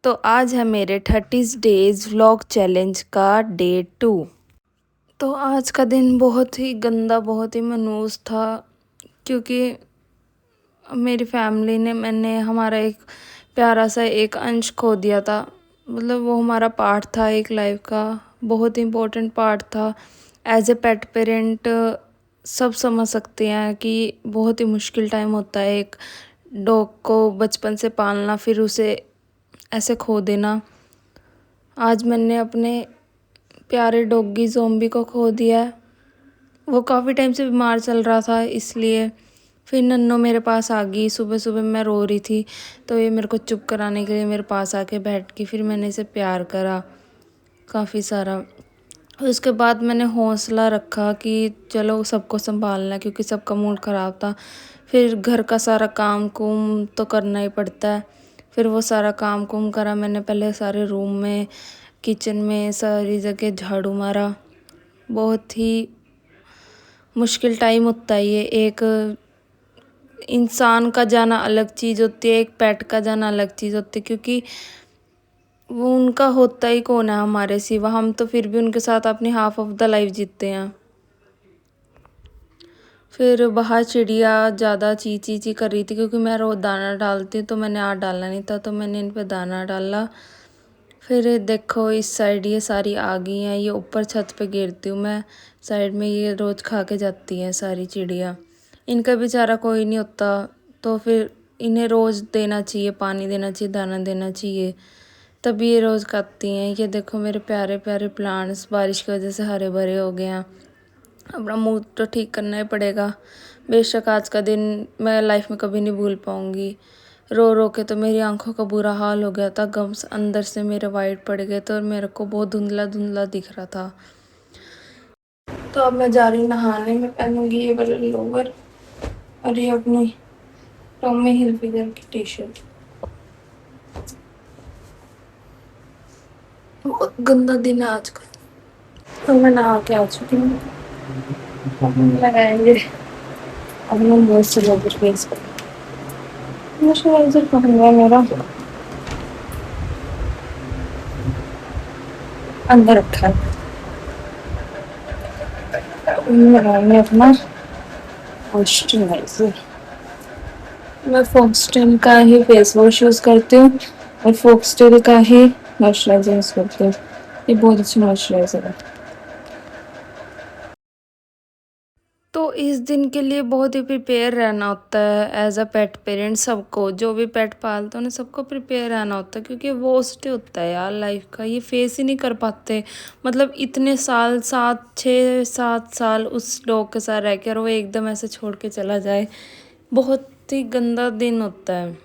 तो आज है मेरे 30 डेज़ व्लॉग चैलेंज का डे 2। तो आज का दिन बहुत ही गंदा, बहुत ही मनहूस था क्योंकि मेरी फैमिली ने मैंने हमारा एक प्यारा सा एक अंश खो दिया था। मतलब वो हमारा पार्ट था एक लाइफ का, बहुत इम्पोर्टेंट पार्ट था। एज ए पेट पेरेंट सब समझ सकते हैं कि बहुत ही मुश्किल टाइम होता है एक डॉग को बचपन से पालना, फिर उसे ऐसे खो देना। आज मैंने अपने प्यारे डॉगी ज़ोंबी को खो दिया है। वो काफ़ी टाइम से बीमार चल रहा था, इसलिए फिर नन्नो मेरे पास आ गई। सुबह सुबह मैं रो रही थी तो ये मेरे को चुप कराने के लिए मेरे पास आके बैठ गई। फिर मैंने इसे प्यार करा काफ़ी सारा। उसके बाद मैंने हौसला रखा कि चलो सबको संभालना है, क्योंकि सबका मूड ख़राब था। फिर घर का सारा काम कुम तो करना ही पड़ता है। फिर वो सारा काम कुम करा मैंने। पहले सारे रूम में, किचन में, सारी जगह झाड़ू मारा। बहुत ही मुश्किल टाइम होता है ये। एक इंसान का जाना अलग चीज़ होती है, एक पेट का जाना अलग चीज़ होती है, क्योंकि वो उनका होता ही कौन है हमारे सिवा। हम तो फिर भी उनके साथ अपनी हाफ ऑफ द लाइफ जीते हैं। फिर बाहर चिड़िया ज़्यादा ची ची ची कर रही थी, क्योंकि मैं रोज़ दाना डालती हूँ तो मैंने आज डालना नहीं था, तो मैंने इन पे दाना डाला। फिर देखो इस साइड ये सारी आ गई हैं। ये ऊपर छत पे गिरती हूँ मैं, साइड में ये रोज़ खा के जाती हैं सारी चिड़िया। इनका बेचारा कोई नहीं होता, तो फिर इन्हें रोज़ देना चाहिए, पानी देना चाहिए, दाना देना चाहिए, तभी ये रोज़ खाती हैं। ये देखो मेरे प्यारे प्यारे प्लांट्स बारिश की वजह से हरे भरे हो गए हैं। अपना मूड तो ठीक करना ही पड़ेगा। बेशक आज का दिन मैं लाइफ में कभी नहीं भूल पाऊँगी। रो रो के तो मेरी आंखों का बुरा हाल हो गया था। गम्स अंदर से मेरे वाइट पड़ गए थे और मेरे को बहुत धुंधला धुंधला दिख रहा था। तो अब मैं जा रही हूँ नहाने। में पहनूंगी ये वाला लोवर और ये अपनी टॉमी हिलफिगर की टी शर्ट। बहुत गंदा दिन है आज का। तो मैं नहा के आ चुकी हूँ। लगाएंगे अपना मॉइस्चराइजर फेस पर। मॉइस्चराइजर कहाँ है मेरा? अंदर रखा है। लगाएंगे अपना मॉइस्चराइजर। मैं फॉक्सटेल का ही फेस वॉश यूज़ करती हूँ और फॉक्सटेल का ही मॉइस्चराइजर यूज़ करती हूँ। ये बहुत अच्छा मॉइस्चराइजर है। तो इस दिन के लिए बहुत ही प्रिपेयर रहना होता है एज अ पेट पेरेंट। सबको, जो भी पेट पालते हैं उन्हें सबको प्रिपेयर रहना होता है, क्योंकि वो स्टे होता है यार लाइफ का। ये फेस ही नहीं कर पाते। मतलब इतने साल, 7 6 7 साल उस डॉग के साथ रह के और वो एकदम ऐसे छोड़ के चला जाए, बहुत ही गंदा दिन होता है।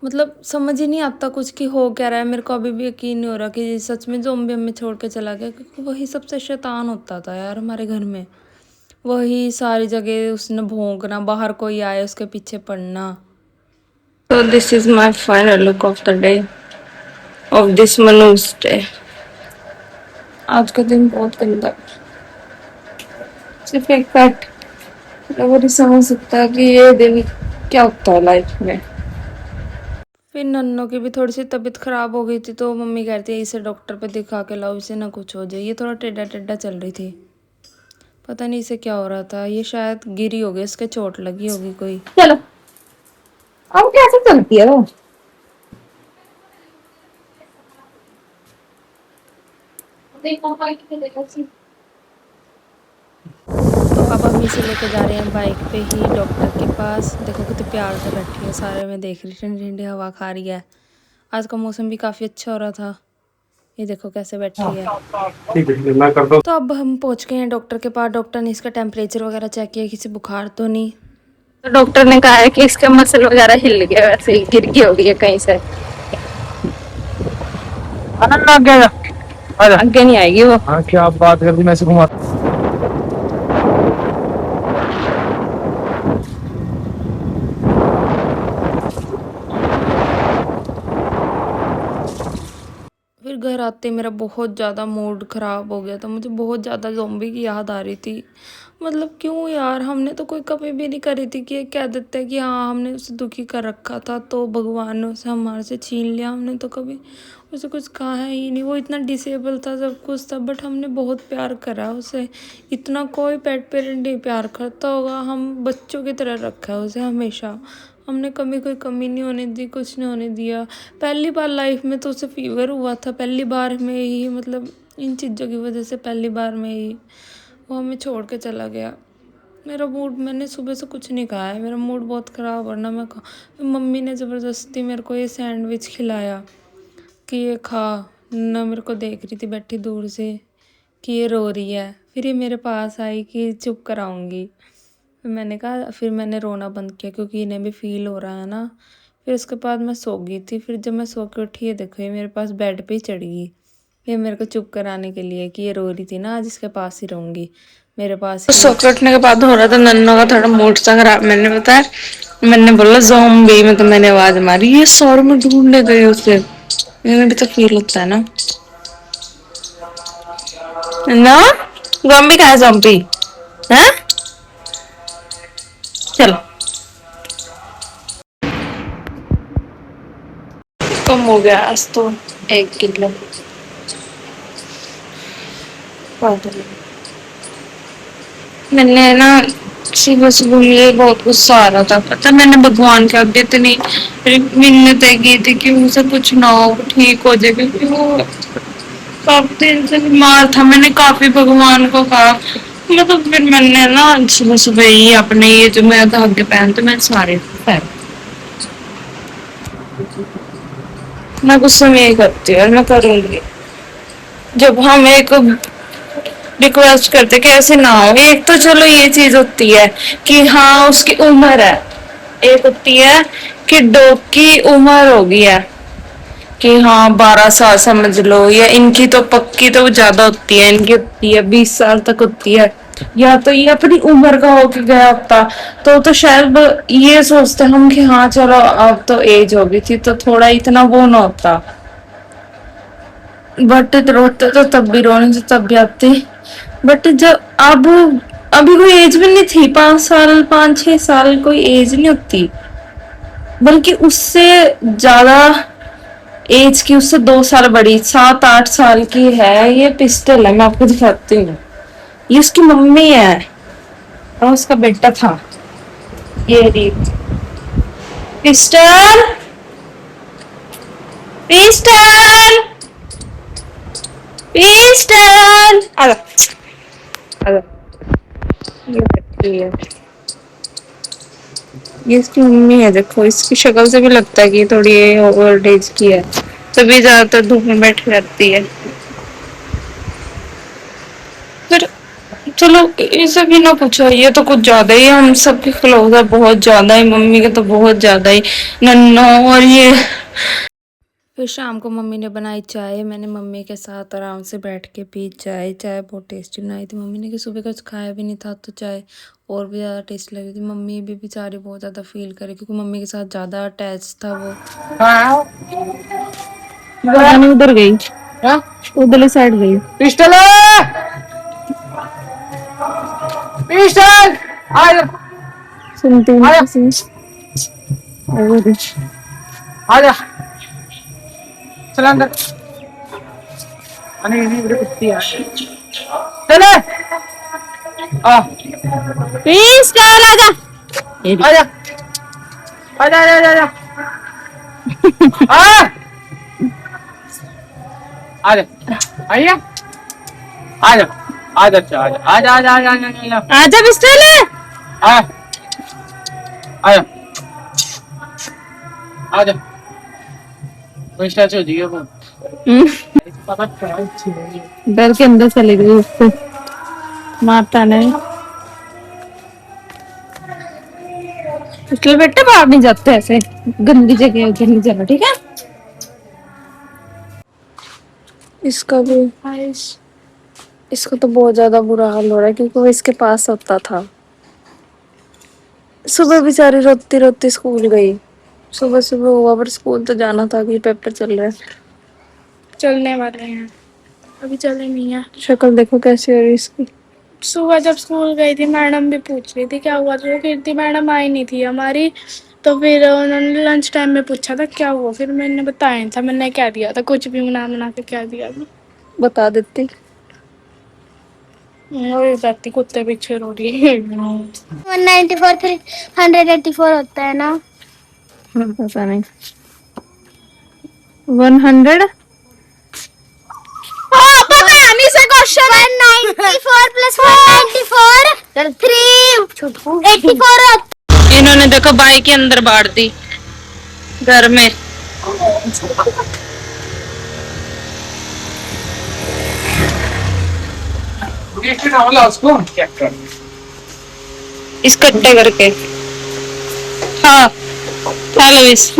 मतलब समझ ही नहीं आता कुछ कि हो क्या रहा है। मेरे को अभी भी यकीन नहीं हो रहा कि सच में ज़ोंबी हमें छोड़ के चला गया, क्योंकि वही सबसे शैतान होता था यार हमारे घर में। वही सारी जगह उसने भौंकना, बाहर कोई आए उसके पीछे पड़ना। तो this is my final look of the day, of this मनूस डे। आज का दिन बहुत गंदा। सिर्फ एक पेट लवर ही समझ सकता है कि ये दिन क्या होता है लाइफ में। फिर नन्नों की भी थोड़ी सी तबीयत ख़राब हो गई थी, तो मम्मी कहती है इसे डॉक्टर पे दिखा के लाओ, इसे ना कुछ हो जाए। ये थोड़ा टेढ़ा टेढ़ा चल रही थी, पता नहीं इसे क्या हो रहा था। ये शायद गिरी होगी, इसके चोट लगी होगी कोई। चलो अब कैसे चलती है वो? तो अब हम इसे लेके जा रहे हैं बाइक पे ही डॉक्टर के पास। देखो कितने प्यार से बैठी है, सारे में देख रही, ठंडी ठंडी हवा खा रही है। आज का मौसम भी काफ़ी अच्छा हो रहा था। ये देखो कैसे बैठी है। ठीक है, मैं कर दूं। तो अब हम पहुंच गए हैं डॉक्टर के पास। डॉक्टर ने इसका टेम्परेचर वगैरह चेक किया, किसी बुखार तो नहीं। तो डॉक्टर ने कहा है कि इसके मसल वगैरह हिल गए, वैसे ही गिर गई होगी कहीं से। आनंद लग गया। आगे नहीं आएगी वो। हाँ क्या आप बात कर दी, मैं इसे घुमा। फिर फिर घर आते मेरा बहुत ज़्यादा मूड ख़राब हो गया था, मुझे बहुत ज़्यादा ज़ॉम्बी की याद आ रही थी। मतलब क्यों यार, हमने तो कोई कमी भी नहीं करी थी कि ये कह देते हैं कि हाँ हमने उसे दुखी कर रखा था तो भगवान ने उसे हमारे से छीन लिया। हमने तो कभी उसे कुछ कहा है ही नहीं, वो इतना डिसेबल था, सब कुछ था, बट हमने बहुत प्यार करा उसे। इतना कोई पेट पेरेंट नहीं प्यार करता होगा, हम बच्चों की तरह रखा है उसे हमेशा। हमने कभी कोई कमी नहीं होने दी, कुछ नहीं होने दिया। पहली बार लाइफ में तो उसे फीवर हुआ था, पहली बार में ही, मतलब इन चीज़ों की वजह से पहली बार में ही वो हमें छोड़ के चला गया। मेरा मूड, मैंने सुबह से कुछ नहीं खाया है, मेरा मूड बहुत ख़राब, वरना मैं खा। मम्मी ने ज़बरदस्ती मेरे को ये सैंडविच खिलाया कि ये खा। ना मेरे को देख रही थी बैठी दूर से कि ये रो रही है, फिर ये मेरे पास आई कि चुप कराऊंगी। फिर मैंने कहा, फिर मैंने रोना बंद किया क्योंकि इन्हें भी फील हो रहा है ना। फिर उसके बाद मैं सो गई थी। फिर जब मैं सो के उठी, ये देखो ये मेरे पास बेड पे ही चढ़ गई, ये मेरे को चुप कराने के लिए कि ये रो रही थी ना, आज इसके पास ही रहूंगी, मेरे पास ही। सो के उठने के बाद हो रहा था नन्नों का थोड़ा मूड सा खराब, मैंने बताया, मैंने बोला ज़ॉम्बी में, तो मैंने आवाज मारी, ये सौर में ढूंढने गए उसे। मैंने भी तो फील होता है ना, ना ज़ॉम्बी कहाँ है, ज़ॉम्बी है, चलो। कम हो गया आज तो 1 किलो। मैंने ना सुबह सुबह ये बहुत गुस्सा आ रहा था, पता, मैंने भगवान के आगे इतनी मिन्नतें की थी कि उसे कुछ ना हो, ठीक हो जाए, क्योंकि वो काफी दिन से बीमार था। मैंने काफी भगवान को कहा, मतलब फिर मैंने ना सुबह सुबह ही अपने ये जो मैं धागे पहनते, मैं सारे पहन, मैं गुस्से में यही करती हूँ और मैं करूंगी। जब हम एक रिक्वेस्ट करते कि ऐसे ना हो, एक तो चलो ये चीज होती है कि हाँ उसकी उम्र है, एक होती है कि डॉग की उम्र हो गई है कि हाँ 12 साल समझ लो, या इनकी तो पक्की तो ज्यादा होती है, इनकी होती है 20 साल तक होती है, या तो ये अपनी उम्र का होके गया होता तो शायद ये सोचते हम कि हाँ चलो अब तो एज हो गई थी तो थोड़ा इतना वो ना होता। बट रोते तो तब भी, रोने से तब भी आते। बट जब अब, अभी कोई एज भी नहीं थी, 5 साल, 5-6 साल कोई एज नहीं होती, बल्कि उससे ज्यादा एज की, उससे 2 साल बड़ी, 7-8 साल की है। ये पिस्टल है, मैं आपको दिखाती हूँ, ये उसकी मम्मी है और उसका बेटा था। ये रही पिस्टल, पिस्टल, पिस्टल, आजा आजा। ये बैठी है, ये इसकी मम्मी है, देखो इसकी शक्ल से भी लगता है कि थोड़ी ओल्ड एज की है, तभी ज्यादातर धूप में बैठ रहती है। फिर चलो इसे भी ना पूछो, ये तो कुछ ज्यादा ही, हम सबके क्लोज है, बहुत ज्यादा ही, मम्मी के तो बहुत ज्यादा ही, नन्नो और ये। फिर शाम को मम्मी ने बनाई चाय, मैंने मम्मी के साथ आराम से बैठ के पी चाय। चाय बहुत टेस्टी बनाई थी मम्मी ने, कि सुबह कुछ खाया भी नहीं था तो चाय और भी ज़्यादा टेस्टी लगी थी। मम्मी भी बेचारी बहुत ज़्यादा फील करे क्योंकि मम्मी के साथ ज़्यादा अटैच था वो। उधर गई, उधरली साइड गई। पिस्टल पिस्टल सुनती हूँ आजा, चल अंदर, अरे ये बड़ी कुत्ती है, चले आ पिस्टल, आजा आजा आजा आजा आजा आ आजा आइए, आजा आजा आजा आजा आजा आजा आजा आजा पिस्टल आ आजा आजा, कोई स्टैचू हो जाएगा वो, डर के अंदर चले गई, उससे मारता नहीं। इसलिए बेटा बाहर नहीं जाते, ऐसे गंदी जगह उधर नहीं जाना, ठीक है। इसका भी, इसका तो बहुत ज्यादा बुरा हाल हो रहा है क्योंकि वो इसके पास होता था। सुबह बेचारी रोती रोती स्कूल गई, सुबह सुबह हुआ पर स्कूल तो जाना था कि पेपर चल रहा है। चलने वाले हैं, अभी चले नहीं है। शक्ल देखो कैसी हो रही इसकी। सुबह जब स्कूल गई थी मैडम भी पूछ रही थी क्या हुआ, तो कीर्ति मैडम आई नहीं थी हमारी, तो फिर उन्होंने लंच टाइम में पूछा था क्या हुआ, फिर मैंने बताया नहीं था, मैंने क्या दिया था, कुछ भी बना के क्या दिया था। बता देती। वही जाती कुत्ते पीछे रो रही है। 194 फिर 184 होता है ना। पता नहीं 100 पता नहीं से क्वेश्चन 194 प्लस 194 384 इन्होंने देखो बाइक के अंदर बांट दी घर में। इकट्ठे करके। हाँ हेलो इस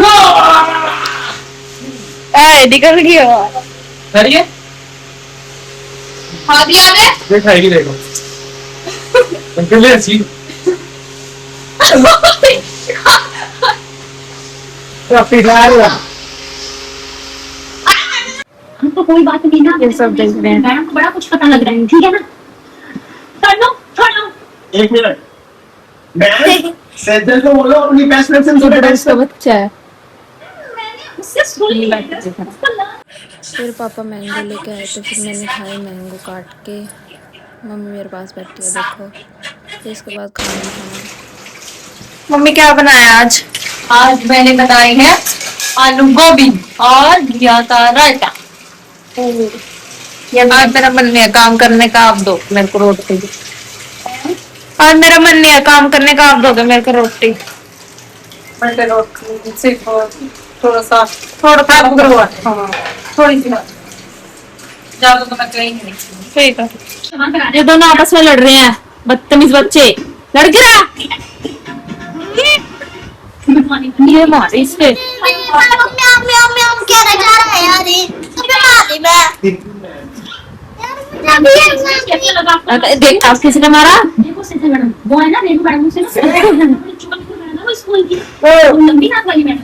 निकल गया। हाँ दिया ने देखाएगी देखो अंकल सी हमको कोई बात नहीं ना, ये सब देख रहे हैं। हमको बड़ा कुछ पता लग रहा है, ठीक है ना। छोड़ लो 1 मिनट मैं सेजल को बोलो अपनी बेस्ट फ्रेंड से इसका बच्चा है। उससे सुन फिर पापा मैंगो लेके आए तो फिर मैंने खाए मैंगो काट के। मम्मी मेरे पास बैठी है देखो। फिर इसके बाद खाना खाना। मम्मी क्या बनाया आज? आज मैंने बनाई है आलू गोभी और घिया का रायता। आज मेरा मन नहीं है काम करने का, आप दो मेरे को रोटी। आज मेरा मन नहीं है काम करने का, आप दोगे मेरे को रोटी। मैं रोटी सिर्फ थोड़ा सा थोड़ी सी ज्यादा तो मैं कहीं नहीं। ठीक है। ये दोनों आपस में लड़ रहे हैं बदतमीज बच्चे। लड़के ये मार इस पे। क्या जा रहा है यार, ये देख आप किसने मारा? देखो सीधे मैडम वो है ना, रेनू मैडम से वो स्कूल की लंबी हाथ वाली मैडम,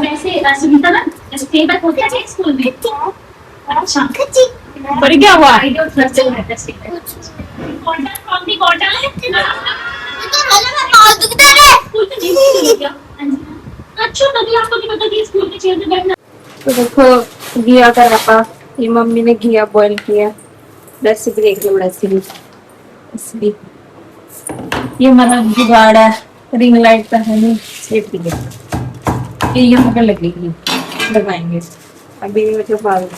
वैसे सुनीता ना ऐसे टेबल होते हैं स्कूल में। अच्छा पर क्या हुआ? अच्छा तभी आपको नहीं पता कि स्कूल के चेयर पे बैठना। तो देखो घिया का रपा, ये मम्मी ने घिया बॉईल किया। रेसिपी देख लो रेसिपी। ये हमारा जुगाड़ है, रिंग लाइट का है नहीं सेफ्टी के। ये यहाँ पर लगेगी, लगाएंगे अभी मुझे फाल।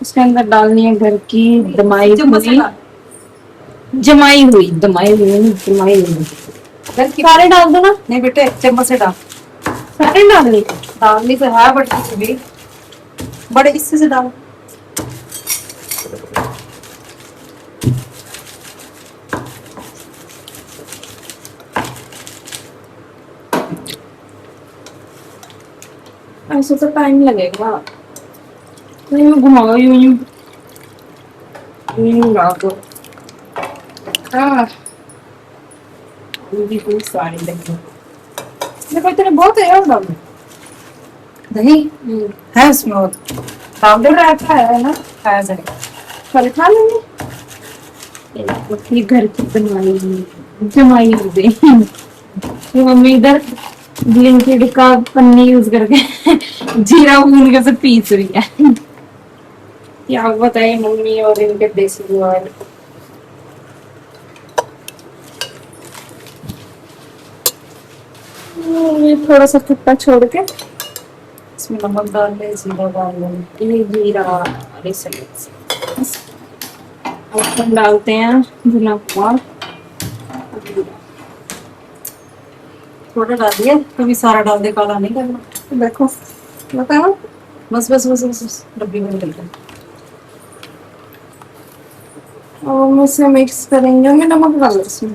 इसके अंदर डालनी है घर की दमाई हुई सारे डाल दो ना। नहीं बेटे एक चम्मच से डाल। सारे डालनी डालनी तो है बट भी बड़े हिस्से से डाल। ऐसे तो टाइम लगेगा। नहीं मैं घुमाओ यूं दो। हाँ भी कोई सारी लगी देखो इतने बहुत है यार। दही है उसमें और पाउडर रहता है ना, खाया जाए। फल खा लेंगे। ये घर की बनवाई जमाई हो गई। ये मम्मी इधर ब्लिंकिट का पन्नी यूज करके जीरा भून के से पीस रही है। क्या बताइए मम्मी और इनके देसी जुगाड़। थोड़ा सा खट्टा छोड़ के इसमें नमक डाल ले, जीरा डाल ले। ये जीरा और डालते हैं भुना हुआ। थोड़ा डाल दिया कभी सारा डाल दे, काला नहीं करना। देखो बताओ बस बस बस बस बस डब्बी में निकल गया। और हम इसे मिक्स करेंगे। मैं नमक डाल इसमें।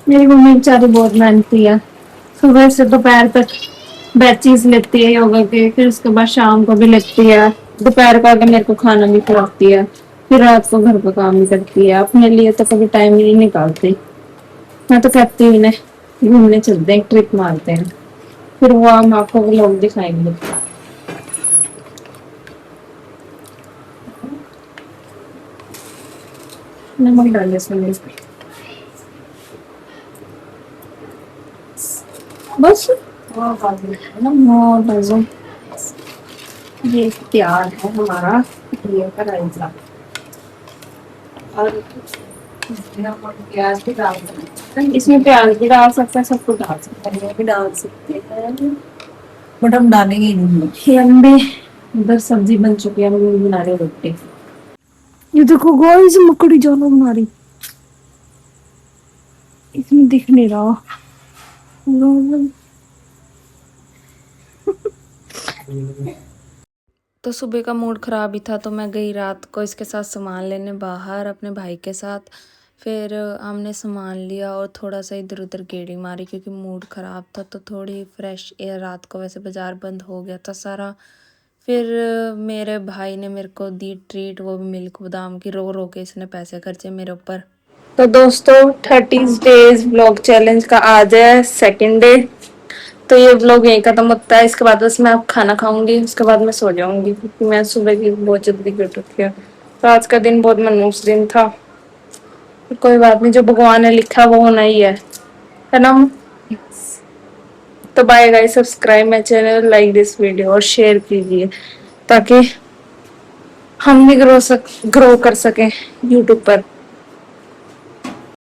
मेरी मम्मी बेचारी बहुत मेहनती है, सुबह से दोपहर तक बैचेस लेती है योगा के, फिर उसके बाद शाम को भी लेती है, दोपहर का आगे मेरे को खाना भी खिलाती है, फिर रात को घर का काम भी करती है। अपने लिए तो कभी टाइम ही नहीं निकालती। मैं तो कहती हूँ इन्हें घूमने चलते हैं, ट्रिप मारते हैं, फिर वो हम आपको व्लॉग दिखाएंगे। नमक डालिए इसमें, बस डालो। ये तैयार है हमारा ये का रायता, और प्याज भी डाल सकते हैं, इसमें प्याज भी डाल सकते हैं, सब कुछ डाल सकते हैं, ये भी डाल सकते हैं, बट हम डालेंगे ही नहीं। हम भी इधर सब्जी बन चुकी है, हम बना रहे रोटी। ये देखो गाइस मकड़ी जाल हमारी, इसमें दिख नहीं रहा। तो सुबह का मूड ख़राब ही था, तो मैं गई रात को इसके साथ सामान लेने बाहर अपने भाई के साथ। फिर हमने सामान लिया और थोड़ा सा इधर उधर गेड़ी मारी, क्योंकि मूड ख़राब था, तो थोड़ी फ्रेश एयर रात को, वैसे बाज़ार बंद हो गया था सारा। फिर मेरे भाई ने मेरे को दी ट्रीट, वो भी मिल्क बादाम की, रो रो के इसने पैसे खर्चे मेरे ऊपर। तो दोस्तों 30 डेज व्लॉग चैलेंज का आज है सेकंड डे, तो ये व्लॉग यहीं खत्म होता है। इसके बाद बस मैं अब खाना खाऊंगी, उसके बाद मैं सो जाऊंगी, क्योंकि मैं सुबह की बहुत जल्दी उठ रखी है। तो आज का दिन बहुत मनहूस दिन था, पर कोई बात नहीं, जो भगवान ने लिखा वो होना ही है ना। तो bye guys, subscribe my channel, like this video और शेयर कीजिए, ताकि हम भी ग्रो कर सकें यूट्यूब पर।